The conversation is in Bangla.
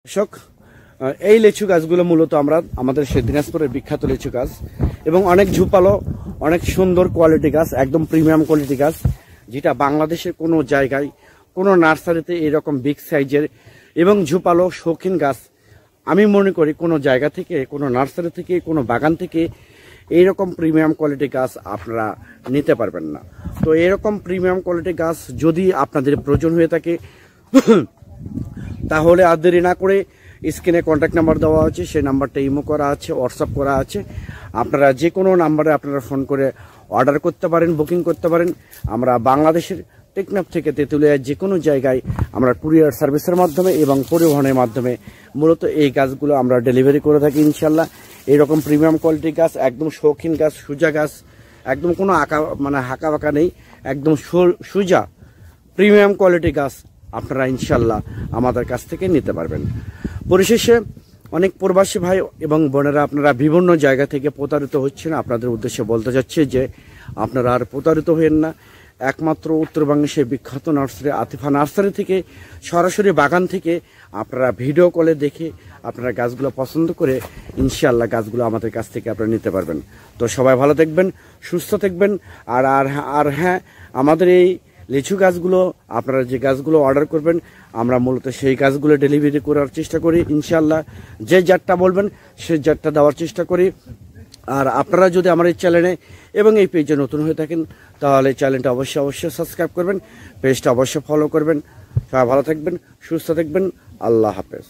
দর্শক, এই লিচু গাছগুলো মূলত আমরা আমাদের সেই দিনাজপুরের বিখ্যাত লিচু গাছ এবং অনেক ঝুপালো, অনেক সুন্দর কোয়ালিটি গাছ, একদম প্রিমিয়াম কোয়ালিটি গাছ, যেটা বাংলাদেশের কোনো জায়গায় কোনো নার্সারিতে এরকম বিগ সাইজের এবং ঝুপালো শৌখিন গাছ আমি মনে করি কোনো জায়গা থেকে, কোনো নার্সারি থেকে, কোনো বাগান থেকে এইরকম প্রিমিয়াম কোয়ালিটি গাছ আপনারা নিতে পারবেন না। তো এরকম প্রিমিয়াম কোয়ালিটি গাছ যদি আপনাদের প্রয়োজন হয়ে থাকে তাহলে আর দেরি না করে স্ক্রিনে কন্ট্যাক্ট নাম্বার দেওয়া আছে, সেই নাম্বারটা ইমো করা আছে, হোয়াটসঅ্যাপ করা আছে, আপনারা যে কোনো নাম্বারে আপনারা ফোন করে অর্ডার করতে পারেন, বুকিং করতে পারেন। আমরা বাংলাদেশের টেকনাফ থেকে তেঁতুলিয়ার যে কোনো জায়গায় আমরা কুরিয়ার সার্ভিসের মাধ্যমে এবং পরিবহনের মাধ্যমে মূলত এই গাছগুলো আমরা ডেলিভারি করে থাকি ইনশাল্লাহ। এইরকম প্রিমিয়াম কোয়ালিটি গাছ, একদম শৌখিন গাছ, সোজা গাছ, একদম কোনো হাঁকা বাঁকা নেই, একদম সোজা প্রিমিয়াম কোয়ালিটি গাছ আপনারা ইনশাল্লাহ আমাদের কাছ থেকে নিতে পারবেন। পরিশেষে অনেক প্রবাসী ভাই এবং বোনেরা আপনারা বিভিন্ন জায়গা থেকে প্রতারিত হচ্ছেন, আপনাদের উদ্দেশ্যে বলতে চাচ্ছি যে আপনারা আর প্রতারিত হবেন না। একমাত্র উত্তরবঙ্গের সেই বিখ্যাত নার্সারি আতিফা নার্সারি থেকে সরাসরি বাগান থেকে আপনারা ভিডিও কলে দেখে আপনারা গাছগুলো পছন্দ করে ইনশাআল্লাহ গাছগুলো আমাদের কাছ থেকে আপনারা নিতে পারবেন। তো সবাই ভালো থাকবেন, সুস্থ থাকবেন। আর হ্যাঁ, আমাদের এই লিচু গাছগুলো আপনারা যে গাছগুলো অর্ডার করবেন আমরা মূলত সেই গাছগুলো ডেলিভারি করার চেষ্টা করি ইনশাআল্লাহ। যে জাতটা বলবেন সেই জাতটা দেওয়ার চেষ্টা করি। আর আপনারা যদি আমার এই চ্যানেলে এবং এই পেজে নতুন হয়ে থাকেন তাহলে চ্যানেলটা অবশ্যই সাবস্ক্রাইব করবেন, পেজটা অবশ্যই ফলো করবেন। সবাই ভালো থাকবেন, সুস্থ থাকবেন। আল্লাহ হাফেজ।